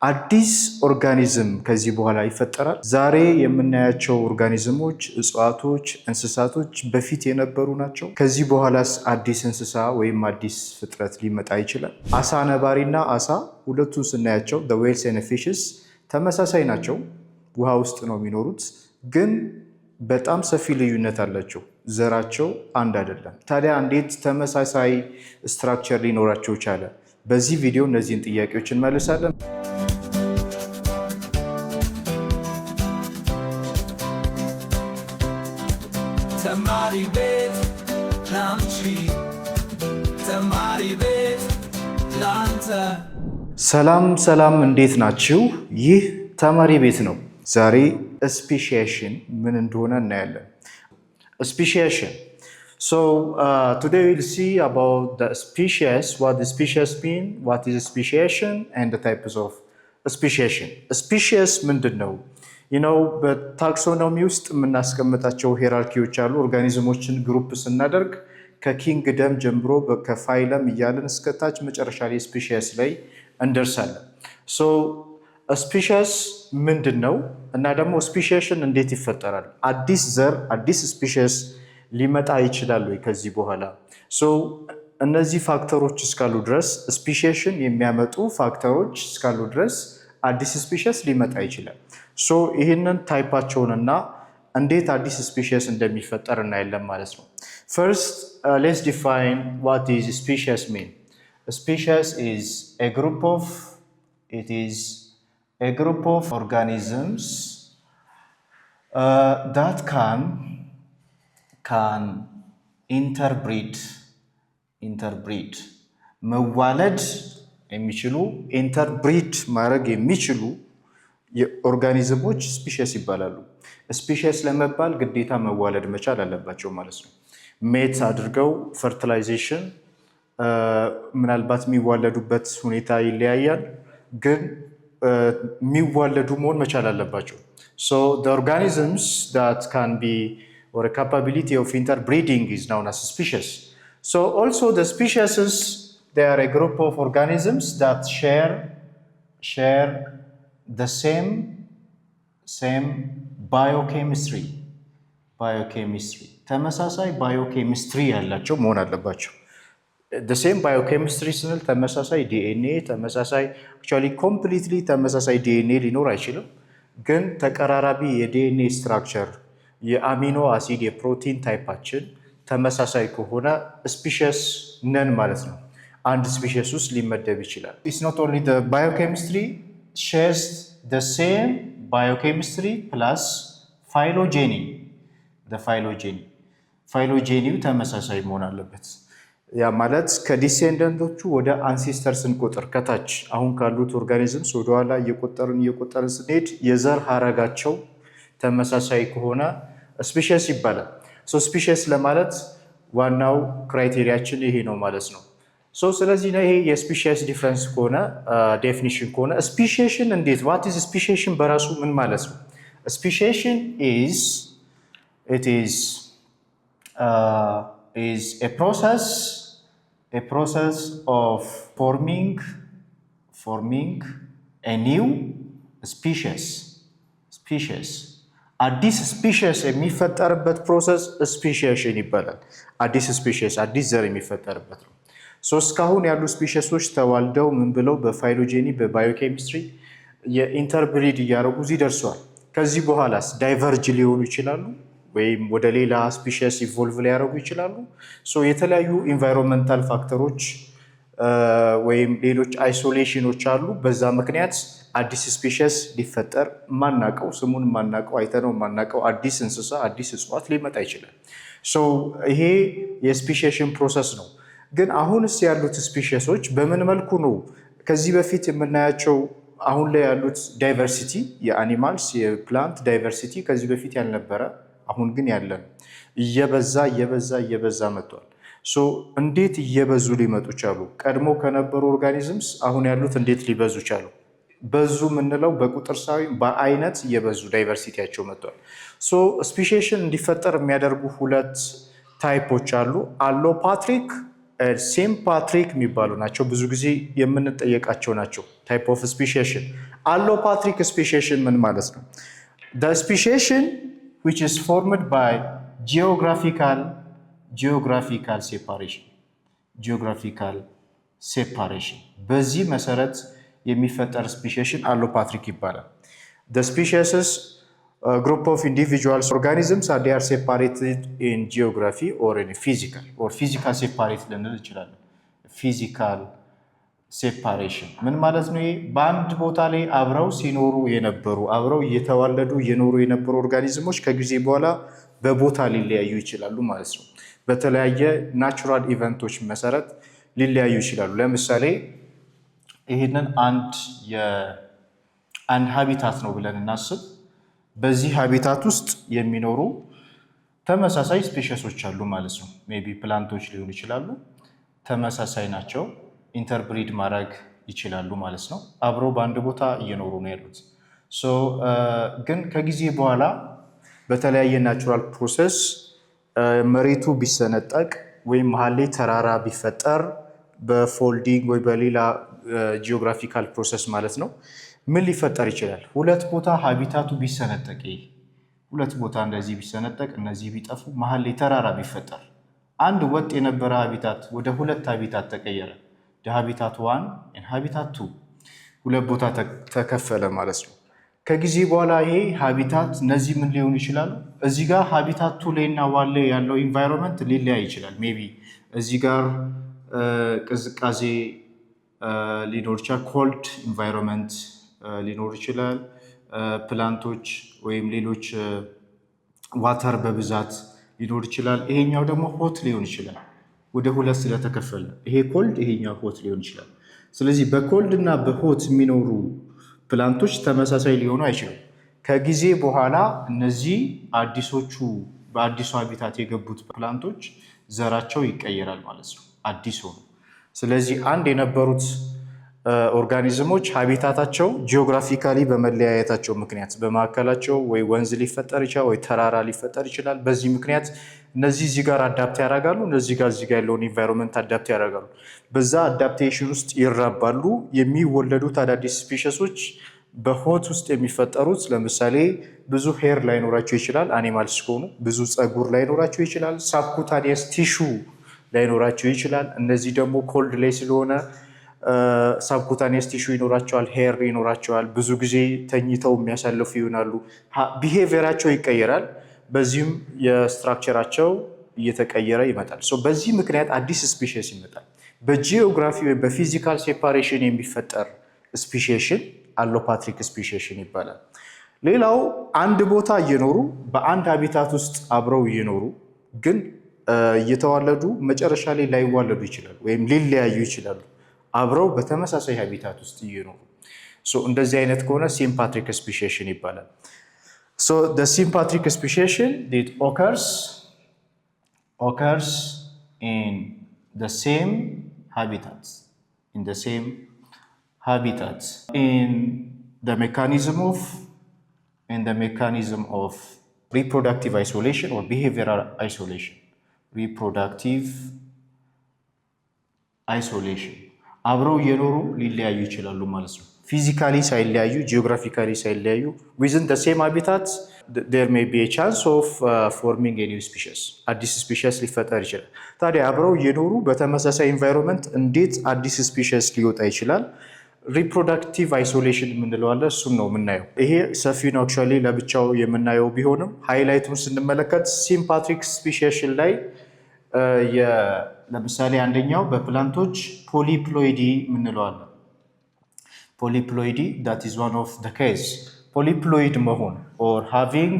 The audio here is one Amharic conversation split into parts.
አዲስ ኦርጋኒዝም ከዚህ በኋላ ይፈጠራል። ዛሬ የምናያቸው ኦርጋኒዝሞች፣ እጽዋቶች፣ እንስሳቶች በፊት የነበሩ ናቸው። ከዚህ በኋላስ አዲስ እንስሳ ወይም አዲስ ፍጥረት ሊመጣ ይችላል። አሳ ነባሪና አሳ ሁለቱን ስናያቸው the whales and fishes ተመሳሳይ ናቸው። ውሃ ውስጥ ነው የሚኖሩት፣ ግን በጣም ሰፊ ልዩነት አላቸው። ዘራቸው አንድ አይደለም። ታዲያ እንዴት ተመሳሳይ ስትራክቸር ሊኖራቸው ቻለ? በዚህ ቪዲዮ እነዚህን ጥያቄዎች እንመልሳለን። ተማሪ ቤት ላንቺ፣ ተማሪ ቤት ላንተ። ሰላም፣ እንዴት ናችሁ? ይህ ተማሪ ቤት ነው። ዛሬ ስፔሺዬሽን ምን እንደሆነ እናያለን። ስፔሺዬሽን So today we'll see about the species, what the species mean, what is speciation, and the types of speciation. Species ምንድን ነው? በታክሶኖሚ ውስጥ የምናስቀምጣቸው ሄራርኪዎች አሉ። ኦርጋኒዝሞችን ግሩፕ ስናደርግ ከኪንግደም ጀምሮ ከፋይለም እያለን እስከታች መጨረሻ ላይ ስፔሺስ ላይ እንደርሳለን። ስፔሺስ ምንድን ነው እና ደግሞ ስፔሺዬሽን እንዴት ይፈጠራል? አዲስ ዘር አዲስ ስፔሺስ ሊመጣ ይችላል ወይ ከዚህ በኋላ? እነዚህ ፋክተሮች እስካሉ ድረስ ስፔሺዬሽን የሚያመጡ ፋክተሮች እስካሉ ድረስ አዲስ ስፔሺስ ሊመጣ ይችላል። ይህንን ታይፓቸውንና እንዴት አዲስ ስፔሺስ እንደሚፈጠር እናያለን ማለት ነው። First, let's define what is species mean. A species is a group of organisms that can interbreed መዋለድ የሚችሉ ኢንተርብሪድ ማድረግ የሚችሉ የኦርጋኒዝሞች ስፔሺስ ይባላሉ። ስፔሺስ ለመባል ግዴታ መዋለድ መቻል አለባቸው ማለት ነው። ሜት አድርገው ፈርቲላይዜሽን፣ ምናልባት የሚዋለዱበት ሁኔታ ይለያያል፣ ግን የሚዋለዱ መሆን መቻል አለባቸው። the organisms that can be or a capability of interbreeding is known as species. Also the species, they are a group of organisms that share the same biochemistry. ተመሳሳይ ባዮኬሚስትሪ ያላቸው መሆን አለባቸው። the same biochemistry ስንል ተመሳሳይ ዲኤንኤ actually completely ተመሳሳይ ዲኤንኤ ሊኖር አይችልም፣ ግን ተቀራራቢ የዲኤንኤ ስትራክቸር የአሚኖ አሲድ የፕሮቲን ታይፓችን ተመሳሳይ ከሆነ ስፔሺስ ነን ማለት ነው። አንድ ስፔሺስ ውስጥ ሊመደብ ይችላል። It's not only the biochemistry shares the same biochemistry plus phylogeny. the phylogeny ተመሳሳይ መሆን አለበት። ያ ማለት ከዲሴንደንቶቹ ወደ አንሴስተር ስንቆጥር ከታች አሁን ካሉት ኦርጋኒዝምስ ወደኋላ እየቆጠርን ስንሄድ የዘር ሀረጋቸው ተመሳሳይ ከሆነ ስፔሺስ ይባላል። ስፔሺስ ለማለት ዋናው ክራይቴሪያችን ይሄ ነው ማለት ነው። ስለዚህ ይሄ የስፔሺስ ዲፍረንስ ከሆነ ዴፊኒሽን ከሆነ ስፔሺዬሽን እንዴት ዋት ኢዝ ስፔሺዬሽን በራሱ ምን ማለት ነው? ስፔሺዬሽን is a process of forming a new species. አዲስ ስፔሺስ የሚፈጠርበት ፕሮሰስ ስፔሺዬሽን ይባላል። አዲስ ስፔሺስ አዲስ ዘር የሚፈጠርበት ነው። እስካሁን ያሉ ስፔሺሶች ተዋልደው ምን ብለው በፋይሎጄኒ በባዮኬሚስትሪ የኢንተርብሪድ እያደረጉ እዚህ ደርሰዋል። ከዚህ በኋላስ ዳይቨርጅ ሊሆኑ ይችላሉ ወይም ወደ ሌላ ስፔሺስ ኢቮልቭ ሊያደርጉ ይችላሉ። የተለያዩ ኢንቫይሮንመንታል ፋክተሮች ወይም ሌሎች አይሶሌሽኖች አሉ። በዛ ምክንያት አዲስ ስፔሺስ ሊፈጠር ማናቀው ስሙን ማናቀው አይተነው ማናቀው አዲስ እንስሳ አዲስ እጽዋት ሊመጣ ይችላል። ይሄ የስፔሺዬሽን ፕሮሰስ ነው። ግን አሁንስ ያሉት ስፔሺሶች በምን መልኩ ነው ከዚህ በፊት የምናያቸው አሁን ላይ ያሉት ዳይቨርሲቲ የአኒማልስ የፕላንት ዳይቨርሲቲ ከዚህ በፊት ያልነበረ አሁን ግን ያለን እየበዛ መጥቷል። እንዴት እየበዙ ሊመጡ ቻሉ? ቀድሞ ከነበሩ ኦርጋኒዝምስ አሁን ያሉት እንዴት ሊበዙ ቻሉ? በዙ የምንለው በቁጥር ሳይሆን በአይነት እየበዙ ዳይቨርሲቲያቸው መጥቷል። ስፔሺዬሽን እንዲፈጠር የሚያደርጉ ሁለት ታይፖች አሉ። አሎፓትሪክ ሲምፓትሪክ የሚባሉ ናቸው። ብዙ ጊዜ የምንጠየቃቸው ናቸው። ታይፕ ኦፍ ስፔሺዬሽን አሎፓትሪክ ስፔሺዬሽን ምን ማለት ነው? the speciation which is formed by geographical separation በዚህ መሰረት የሚፈጠር ስፔሺዬሽን አሎፓትሪክ ይባላል። the species group of individuals organisms they are separated in geography or in physical separate ልንል እንችላለን። ፊዚካል ሴፓሬሽን ምን ማለት ነው? በአንድ ቦታ ላይ አብረው ሲኖሩ የነበሩ አብረው እየተዋለዱ የኖሩ የነበሩ ኦርጋኒዝሞች ከጊዜ በኋላ በቦታ ሊለያዩ ይችላሉ ማለት ነው። በተለያየ ናቹራል ኢቨንቶች መሰረት ሊለያዩ ይችላሉ። ለምሳሌ ይህንን አንድ ሃቢታት ነው ብለን እናስብ። በዚህ ሃቢታት ውስጥ የሚኖሩ ተመሳሳይ ስፔሺሶች አሉ ማለት ነው። ሜቢ ፕላንቶች ሊሆኑ ይችላሉ። ተመሳሳይ ናቸው። ኢንተርብሪድ ማድረግ ይችላሉ ማለት ነው። አብረው በአንድ ቦታ እየኖሩ ነው ያሉት። ግን ከጊዜ በኋላ በተለያየ ናቹራል ፕሮሰስ መሬቱ ቢሰነጠቅ ወይም መሀል ላይ ተራራ ቢፈጠር በፎልዲንግ ወይ በሌላ ጂኦግራፊካል ፕሮሰስ ማለት ነው ምን ሊፈጠር ይችላል? ሁለት ቦታ ሃቢታቱ ቢሰነጠቅ ሁለት ቦታ እንደዚህ ቢሰነጠቅ እነዚህ ቢጠፉ መሀል ላይ ተራራ ቢፈጠር አንድ ወጥ የነበረ ሃቢታት ወደ ሁለት ሃቢታት ተቀየረ። ሃቢታት 1 እና ሃቢታት 2 ሁለት ቦታ ተከፈለ ማለት ነው። ከጊዜ በኋላ ይሄ ሃቢታት እነዚህ ምን ሊሆኑ ይችላሉ? እዚህ ጋር ሃቢታት 2 ላይ እና 1 ላይ ያለው ኢንቫይሮንመንት ሊለያይ ይችላል። ሜቢ እዚህ ጋር ቅዝቃዜ ሊኖር ይችላል። ኮልድ ኢንቫይሮንመንት ሊኖር ይችላል። ፕላንቶች ወይም ሌሎች ዋተር በብዛት ሊኖር ይችላል። ይሄኛው ደግሞ ሆት ሊሆን ይችላል። ወደ ሁለት ስለተከፈለ ይሄ ኮልድ ይሄኛው ሆት ሊሆን ይችላል። ስለዚህ በኮልድ እና በሆት የሚኖሩ ፕላንቶች ተመሳሳይ ሊሆኑ አይችሉም። ከጊዜ በኋላ እነዚህ በአዲሱ ሃቢታት የገቡት ፕላንቶች ዘራቸው ይቀየራል ማለት ነው፣ አዲስ ሆኑ። ስለዚህ አንድ የነበሩት ኦርጋኒዝሞች ሃቢታታቸው ጂኦግራፊካሊ በመለያየታቸው ምክንያት በማዕከላቸው ወይ ወንዝ ሊፈጠር ይችላል ወይ ተራራ ሊፈጠር ይችላል። በዚህ ምክንያት እነዚህ እዚህ ጋር አዳፕት ያደርጋሉ፣ እነዚህ ጋር እዚህ ጋር ያለውን ኢንቫይሮንመንት አዳፕት ያደርጋሉ። በዛ አዳፕቴሽን ውስጥ ይራባሉ። የሚወለዱት አዳዲስ ስፔሺሶች በሆት ውስጥ የሚፈጠሩት ለምሳሌ ብዙ ሄር ላይኖራቸው ይችላል፣ አኒማልስ ከሆኑ ብዙ ፀጉር ላይኖራቸው ይችላል፣ ሳብኩታኒየስ ቲሹ ላይኖራቸው ይችላል። እነዚህ ደግሞ ኮልድ ላይ ስለሆነ ሳብኩታኒየስ ቲሹ ይኖራቸዋል፣ ሄር ይኖራቸዋል። ብዙ ጊዜ ተኝተው የሚያሳልፉ ይሆናሉ። ቢሄቪየራቸው ይቀየራል። በዚህም የስትራክቸራቸው እየተቀየረ ይመጣል። በዚህ ምክንያት አዲስ ስፔሺስ ይመጣል። በጂኦግራፊ ወይም በፊዚካል ሴፓሬሽን የሚፈጠር ስፔሺዬሽን አሎፓትሪክ ስፔሺዬሽን ይባላል። ሌላው አንድ ቦታ እየኖሩ በአንድ ሃቢታት ውስጥ አብረው እየኖሩ ግን እየተዋለዱ መጨረሻ ላይ ላይዋለዱ ይችላሉ ወይም ሊለያዩ ይችላሉ። አብረው በተመሳሳይ ሃቢታት ውስጥ እየኖሩ እንደዚህ አይነት ከሆነ ሲምፓትሪክ ስፔሺዬሽን ይባላል። the sympatric speciation that occurs in the same habitats in the mechanism of reproductive isolation or behavioral isolation አብረው እየኖሩ ሊለያዩ ይችላሉ ማለት ነው። ፊዚካሊ ሳይለያዩ ጂኦግራፊካሊ ሳይለያዩ within the same habitat there may be a chance of forming a new species አዲስ ስፔሺስ ሊፈጠር ይችላል። ታዲያ አብረው እየኖሩ በተመሳሳይ ኢንቫይሮንመንት እንዴት አዲስ ስፔሺስ ሊወጣ ይችላል? ሪፕሮዳክቲቭ አይሶሌሽን የምንለው አለ። እሱን ነው የምናየው። ይሄ ሰፊ ነው አክቹዋሊ ለብቻው የምናየው ቢሆንም ሃይላይቱን ስንመለከት ሲምፓትሪክ ስፔሺዬሽን ላይ ለምሳሌ አንደኛው በፕላንቶች ፖሊፕሎይዲ የምንለው አለ። ፖሊፕሎይዲ that is one of the case ፖሊፕሎይድ መሆን or having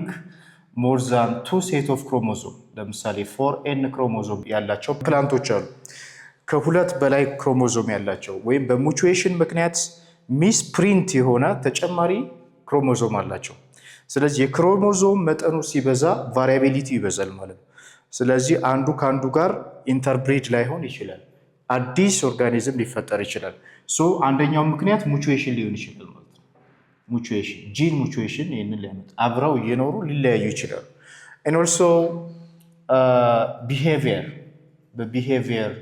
more than 2 set of chromosome ለምሳሌ 4n ክሮሞዞም ያላቸው ፕላንቶች አሉ። ከሁለት በላይ ክሮሞዞም ያላቸው ወይም በሙቹዌሽን ምክንያት ሚስ ፕሪንት የሆነ ተጨማሪ ክሮሞዞም አላቸው። ስለዚህ የክሮሞዞም መጠኑ ሲበዛ ቫሪያቢሊቲ ይበዛል ማለት ነው። ስለዚህ አንዱ ከአንዱ ጋር ኢንተርብሪድ ላይሆን ይችላል፣ አዲስ ኦርጋኒዝም ሊፈጠር ይችላል። አንደኛው ምክንያት ሙቹዌሽን ሊሆን ይችላል ማለት ነው። ሙቹዌሽን ጂን ሙቹዌሽን ይህንን ሊያመጣ አብረው እየኖሩ ሊለያዩ ይችላሉ። and also በቢሄቪየር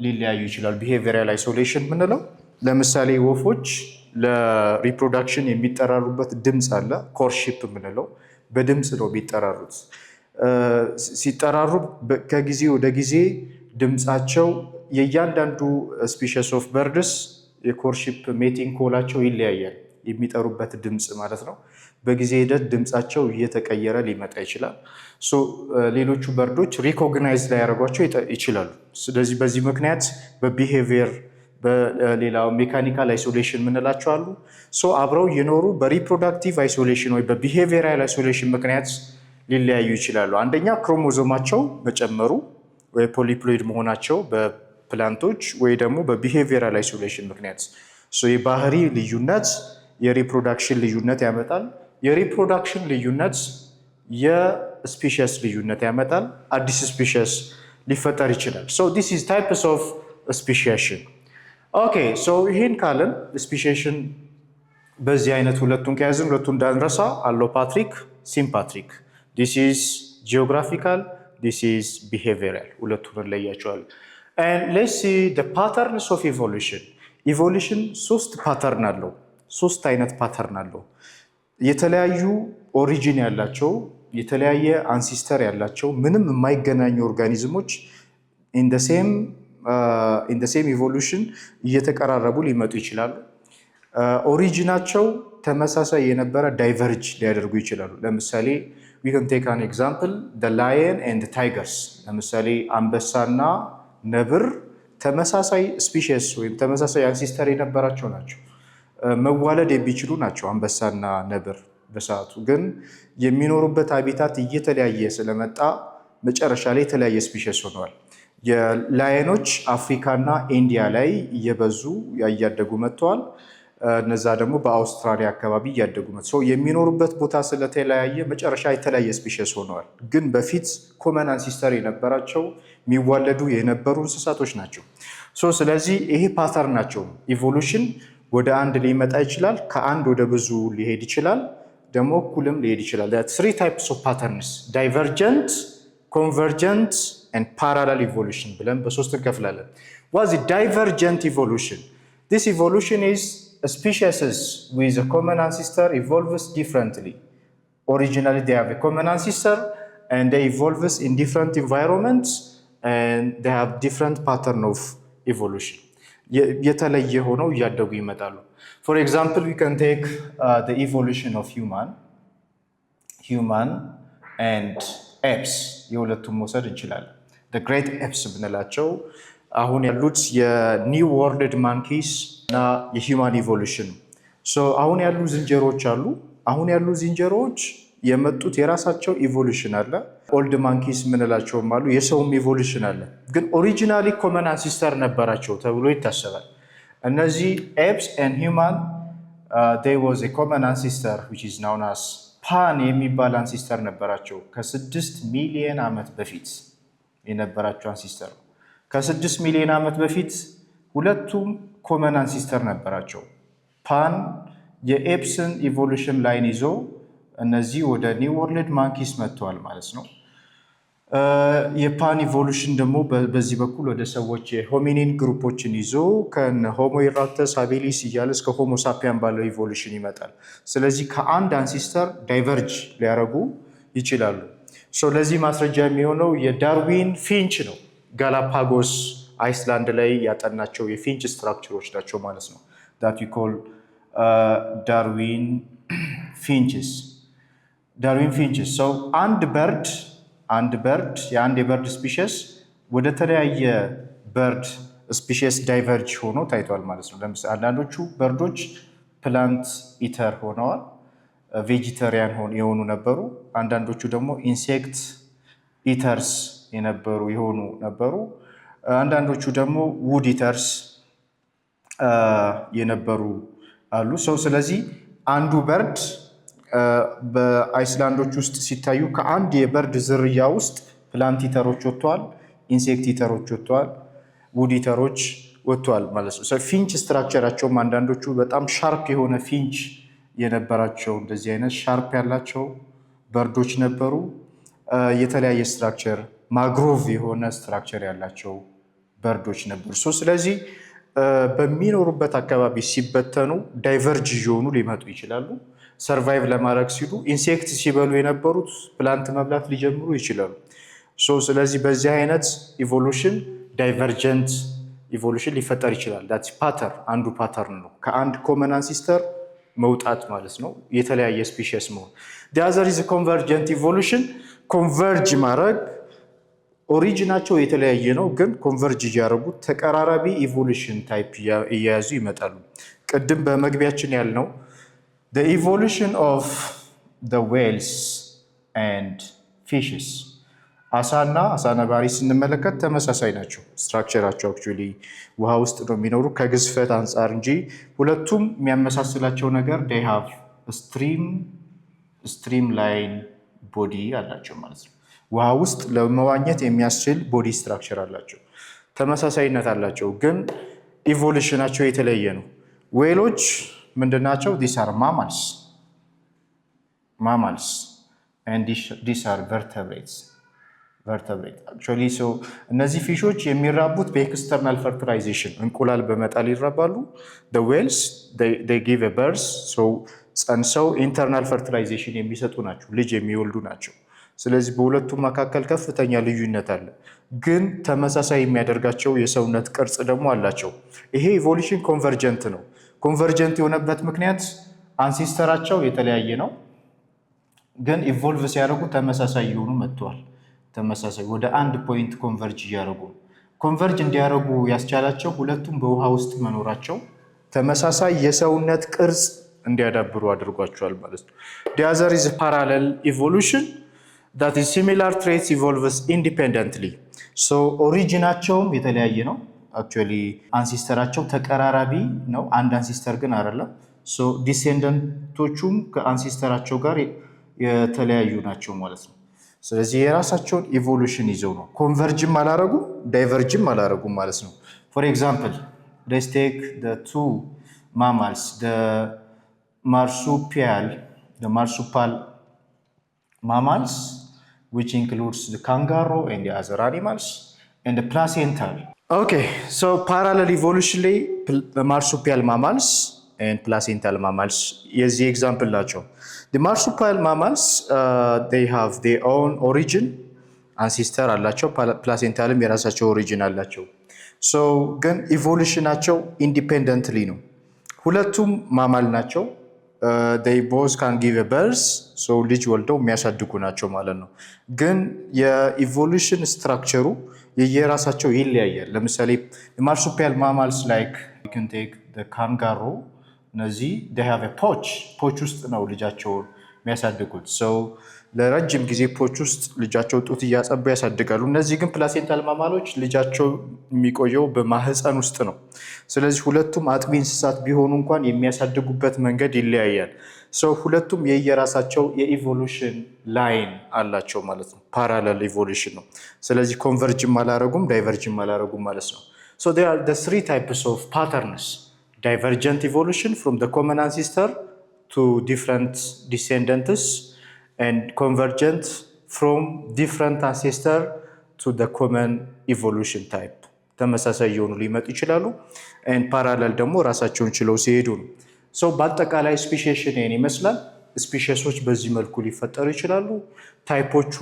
ሊለያዩ ይችላሉ። ቢሄቪየራል አይሶሌሽን የምንለው ለምሳሌ ወፎች ለሪፕሮዳክሽን የሚጠራሩበት ድምፅ አለ። ኮርሺፕ የምንለው በድምፅ ነው የሚጠራሩት። ሲጠራሩ ከጊዜ ወደ ጊዜ ድምፃቸው የእያንዳንዱ ስፒሽስ ኦፍ በርድስ የኮርሺፕ ሜቲንግ ኮላቸው ይለያያል። የሚጠሩበት ድምፅ ማለት ነው። በጊዜ ሂደት ድምፃቸው እየተቀየረ ሊመጣ ይችላል። ሌሎቹ በርዶች ሪኮግናይዝ ላያደርጓቸው ይችላሉ። ስለዚህ በዚህ ምክንያት በቢሄቪየር በሌላው ሜካኒካል አይሶሌሽን የምንላቸው አሉ። አብረው የኖሩ በሪፕሮዳክቲቭ አይሶሌሽን ወይ በቢሄቪየራል አይሶሌሽን ምክንያት ሊለያዩ ይችላሉ። አንደኛ ክሮሞዞማቸው መጨመሩ ወይ ፖሊፕሎይድ መሆናቸው በፕላንቶች ወይ ደግሞ በቢሄቪየራል አይሶሌሽን ምክንያት የባህሪ ልዩነት የሪፕሮዳክሽን ልዩነት ያመጣል። የሪፕሮዳክሽን ልዩነት የስፒሽስ ልዩነት ያመጣል። አዲስ ስፒሽስ ሊፈጠር ይችላል። ዲስ ኢዝ ታይፕስ ኦፍ ስፔሺዬሽን። ኦኬ ይህን ካለን ስፔሺዬሽን በዚህ አይነት ሁለቱን ከያዝን ሁለቱን እንዳንረሳ አሎፓትሪክ፣ ሲምፓትሪክ። ዲስ ኢዝ ጂኦግራፊካል፣ ዲስ ኢዝ ቢሄቪየራል። ሁለቱን እንለያቸዋለን። ሌትስ ሲ ዘ ፓተርንስ ኦፍ ኢቮሉሽን። ኢቮሉሽን ሶስት ፓተርን አለው። ሶስት አይነት ፓተርን አለው። የተለያዩ ኦሪጂን ያላቸው የተለያየ አንሲስተር ያላቸው ምንም የማይገናኙ ኦርጋኒዝሞች ኢን ዘ ሴም ኢቮሉሽን እየተቀራረቡ ሊመጡ ይችላሉ። ኦሪጂናቸው ተመሳሳይ የነበረ ዳይቨርጅ ሊያደርጉ ይችላሉ። ለምሳሌ we can take an example the lion and the tigers። ለምሳሌ አንበሳና ነብር ተመሳሳይ ስፒሺስ ወይም ተመሳሳይ አንሲስተር የነበራቸው ናቸው። መዋለድ የሚችሉ ናቸው አንበሳና ነብር። በሰዓቱ ግን የሚኖሩበት ሃቢታት እየተለያየ ስለመጣ መጨረሻ ላይ የተለያየ ስፒሺስ ሆነዋል። የላየኖች አፍሪካና ኢንዲያ ላይ እየበዙ እያደጉ መጥተዋል። እነዛ ደግሞ በአውስትራሊያ አካባቢ እያደጉ መጥተው የሚኖሩበት ቦታ ስለተለያየ መጨረሻ የተለያየ ስፒሺስ ሆነዋል። ግን በፊት ኮመን አንሲስተር የነበራቸው የሚዋለዱ የነበሩ እንስሳቶች ናቸው። ስለዚህ ይሄ ፓተርን ናቸው። ኢቮሉሽን ወደ አንድ ሊመጣ ይችላል፣ ከአንድ ወደ ብዙ ሊሄድ ይችላል፣ ደግሞ እኩልም ሊሄድ ይችላል። ትሪ ታይፕስ ኦፍ ፓተርንስ ዳይቨርጀንት፣ ኮንቨርጀንት and parallel evolution ብለን በሶስት እንከፍላለን። What's the divergent evolution? This evolution is a species with a common ancestor evolves differently. Originally they have a common ancestor and they evolves in different environments and they have different pattern of evolution. የተለየ ሆነው እያደጉ ይመጣሉ። For example, we can take the evolution of human and apes የሁለቱም መውሰድ እንችላለን። the great apes ብንላቸው አሁን ያሉት የኒው ወርልድ ማንኪስ እና የሂውማን ኢቮሉሽን። አሁን ያሉ ዝንጀሮዎች አሉ። አሁን ያሉ ዝንጀሮዎች የመጡት የራሳቸው ኢቮሉሽን አለ። ኦልድ ማንኪስ ምንላቸውም አሉ። የሰውም ኢቮሉሽን አለ። ግን ኦሪጂናሊ ኮመን አንሲስተር ነበራቸው ተብሎ ይታሰባል። እነዚህ ኤፕስ ኤንድ ሂውማን they was a common ancestor which is known as ፓን የሚባል አንሲስተር ነበራቸው። ከ6 ሚሊዮን ዓመት በፊት የነበራቸው አንሲስተር ነው። ከ6 ሚሊዮን ዓመት በፊት ሁለቱም ኮመን አንሲስተር ነበራቸው። ፓን የኤፕስን ኢቮሉሽን ላይን ይዞ እነዚህ ወደ ኒው ወርልድ ማንኪስ መጥተዋል ማለት ነው። የፓን ኢቮሉሽን ደግሞ በዚህ በኩል ወደ ሰዎች የሆሚኒን ግሩፖችን ይዞ ከነ ሆሞ ኢራክተስ ሃቢሊስ እያለ እስከ ሆሞ ሳፒያን ባለው ኢቮሉሽን ይመጣል። ስለዚህ ከአንድ አንሲስተር ዳይቨርጅ ሊያደርጉ ይችላሉ። ለዚህ ማስረጃ የሚሆነው የዳርዊን ፊንች ነው። ጋላፓጎስ አይስላንድ ላይ ያጠናቸው የፊንች ስትራክቸሮች ናቸው ማለት ነው። that we call ዳርዊን ፊንችስ። አንድ በርድ የአንድ የበርድ ስፒሽስ ወደ ተለያየ በርድ ስፒሽስ ዳይቨርጅ ሆኖ ታይቷል ማለት ነው። ለምሳሌ አንዳንዶቹ በርዶች ፕላንት ኢተር ሆነዋል፣ ቬጂተሪያን የሆኑ ነበሩ። አንዳንዶቹ ደግሞ ኢንሴክት ኢተርስ የሆኑ ነበሩ። አንዳንዶቹ ደግሞ ውድ ኢተርስ የነበሩ አሉ። ስለዚህ አንዱ በርድ በአይስላንዶች ውስጥ ሲታዩ ከአንድ የበርድ ዝርያ ውስጥ ፕላንት ኢተሮች ወጥተዋል፣ ኢንሴክት ኢተሮች ወጥተዋል፣ ውድ ኢተሮች ወጥተዋል ማለት ነው። ፊንች ስትራክቸራቸውም አንዳንዶቹ በጣም ሻርፕ የሆነ ፊንች የነበራቸው እንደዚህ አይነት ሻርፕ ያላቸው በርዶች ነበሩ። የተለያየ ስትራክቸር ማግሮቭ የሆነ ስትራክቸር ያላቸው በርዶች ነበሩ። ስለዚህ በሚኖሩበት አካባቢ ሲበተኑ ዳይቨርጅ እየሆኑ ሊመጡ ይችላሉ። ሰርቫይቭ ለማድረግ ሲሉ ኢንሴክት ሲበሉ የነበሩት ፕላንት መብላት ሊጀምሩ ይችላሉ። ስለዚህ በዚህ አይነት ኢቮሉሽን ዳይቨርጀንት ኢቮሉሽን ሊፈጠር ይችላል። ዳት ፓተርን አንዱ ፓተርን ነው። ከአንድ ኮመን አንሲስተር መውጣት ማለት ነው፣ የተለያየ ስፒሽስ መሆን። ዲያዘር ኢዝ ኮንቨርጀንት ኢቮሉሽን። ኮንቨርጅ ማድረግ ኦሪጂናቸው የተለያየ ነው፣ ግን ኮንቨርጅ እያደረጉ ተቀራራቢ ኢቮሉሽን ታይፕ እየያዙ ይመጣሉ። ቅድም በመግቢያችን ያልነው the evolution of the whales and fishes አሳና አሳ ነባሪ ስንመለከት ተመሳሳይ ናቸው። ስትራክቸራቸው አክቹዋሊ ውሃ ውስጥ ነው የሚኖሩ ከግዝፈት አንጻር እንጂ ሁለቱም የሚያመሳስላቸው ነገር they have a streamline body አላቸው ማለት ነው። ውሃ ውስጥ ለመዋኘት የሚያስችል ቦዲ ስትራክቸር አላቸው፣ ተመሳሳይነት አላቸው፣ ግን ኢቮሉሽናቸው የተለየ ነው። ዌሎች ምንድናቸው? these are mammals and these are vertebrates actually so እነዚህ ፊሾች የሚራቡት በኤክስተርናል ፈርቲላይዜሽን እንቁላል በመጣል ይራባሉ። the whales they give a birth so ጸንሰው ኢንተርናል ፈርቲላይዜሽን የሚሰጡ ናቸው፣ ልጅ የሚወልዱ ናቸው። ስለዚህ በሁለቱም መካከል ከፍተኛ ልዩነት አለ፣ ግን ተመሳሳይ የሚያደርጋቸው የሰውነት ቅርጽ ደግሞ አላቸው። ይሄ ኢቮሉሽን ኮንቨርጀንት ነው። ኮንቨርጀንት የሆነበት ምክንያት አንሲስተራቸው የተለያየ ነው፣ ግን ኢቮልቭ ሲያደርጉ ተመሳሳይ የሆኑ መጥተዋል። ተመሳሳይ ወደ አንድ ፖይንት ኮንቨርጅ እያደረጉ ኮንቨርጅ እንዲያደርጉ ያስቻላቸው ሁለቱም በውሃ ውስጥ መኖራቸው ተመሳሳይ የሰውነት ቅርጽ እንዲያዳብሩ አድርጓቸዋል ማለት ነው። the other is parallel evolution that is similar traits evolves independently so ኦሪጂናቸውም የተለያየ ነው። አክቹዋሊ አንሲስተራቸው ተቀራራቢ ነው፣ አንድ አንሲስተር ግን አይደለም። ሶ ዲሴንደንቶቹም ከአንሲስተራቸው ጋር የተለያዩ ናቸው ማለት ነው። ስለዚህ የራሳቸውን ኢቮሉሽን ይዘው ነው ኮንቨርጅም አላረጉም ዳይቨርጅም አላረጉም ማለት ነው። ፎር ኤግዛምፕል let's take the two mammals, the marsupial mammals which includes the kangaroo and the other animals and the placental. Okay, so parallel evolution ላይ marsupial mammals and placental mammals የዚህ ኤግዛምፕል ናቸው። the marsupial mammals they have their own origin ancestor አላቸው፣ placentalም የራሳቸው ኦሪጂን አላቸው። so ግን ኢቮሉሽናቸው ኢንዲፔንደንትሊ ነው። ሁለቱም ማማል ናቸው። they both can give a birth so ልጅ ወልደው የሚያሳድጉ ናቸው ማለት ነው። ግን የኢቮሉሽን ስትራክቸሩ የየራሳቸው ይለያያል። ለምሳሌ marsupial mammals like you can take the kangaroo እነዚህ they have a pouch ውስጥ ነው ልጃቸውን የሚያሳድጉት። so ለረጅም ጊዜ ፖች ውስጥ ልጃቸው ጡት እያጸቡ ያሳድጋሉ። እነዚህ ግን ፕላሴንታል ማማሎች ልጃቸው የሚቆየው በማህፀን ውስጥ ነው። ስለዚህ ሁለቱም አጥቢ እንስሳት ቢሆኑ እንኳን የሚያሳድጉበት መንገድ ይለያያል። ሁለቱም የየራሳቸው የኢቮሉሽን ላይን አላቸው ማለት ነው። ፓራለል ኢቮሉሽን ነው። ስለዚህ ኮንቨርጅም አላረጉም ዳይቨርጅም አላረጉም ማለት ነው። so there are the three types of patterns: divergent evolution from the common ancestor to different descendants and convergent from different ancestor to the common evolution type. ተመሳሳይ የሆኑ ሊመጡ ይችላሉ and parallel ደግሞ ራሳቸውን ችለው ሲሄዱ ነው። በአጠቃላይ ስፒሺሽን ይሄን ይመስላል። ስፒሺሶች በዚህ መልኩ ሊፈጠሩ ይችላሉ። ታይፖቹ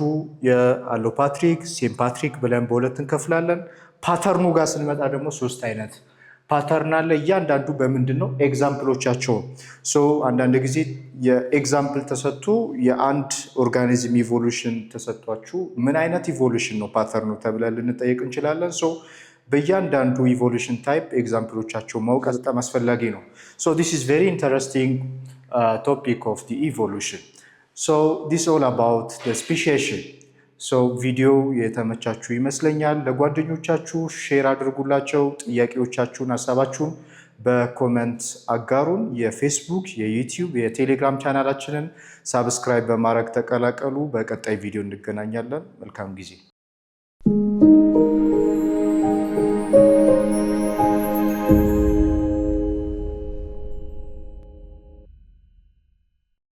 የአሎፓትሪክ፣ ሲምፓትሪክ ብለን በሁለት እንከፍላለን። ፓተርኑ ጋር ስንመጣ ደግሞ ሶስት አይነት ፓተርን አለ። እያንዳንዱ በምንድን ነው ኤግዛምፕሎቻቸው። አንዳንድ ጊዜ የኤግዛምፕል ተሰጥቶ የአንድ ኦርጋኒዝም ኢቮሉሽን ተሰጥቷችሁ ምን አይነት ኢቮሉሽን ነው ፓተርኑ ተብለን ልንጠየቅ እንችላለን። በእያንዳንዱ ኢቮሉሽን ታይፕ ኤግዛምፕሎቻቸው ማወቅ በጣም አስፈላጊ ነው። this is very interesting topic of the evolution. this all about the speciation. ቪዲዮ የተመቻችሁ ይመስለኛል። ለጓደኞቻችሁ ሼር አድርጉላቸው። ጥያቄዎቻችሁን፣ ሀሳባችሁን በኮሜንት አጋሩን። የፌስቡክ፣ የዩቲዩብ፣ የቴሌግራም ቻናላችንን ሳብስክራይብ በማድረግ ተቀላቀሉ። በቀጣይ ቪዲዮ እንገናኛለን። መልካም ጊዜ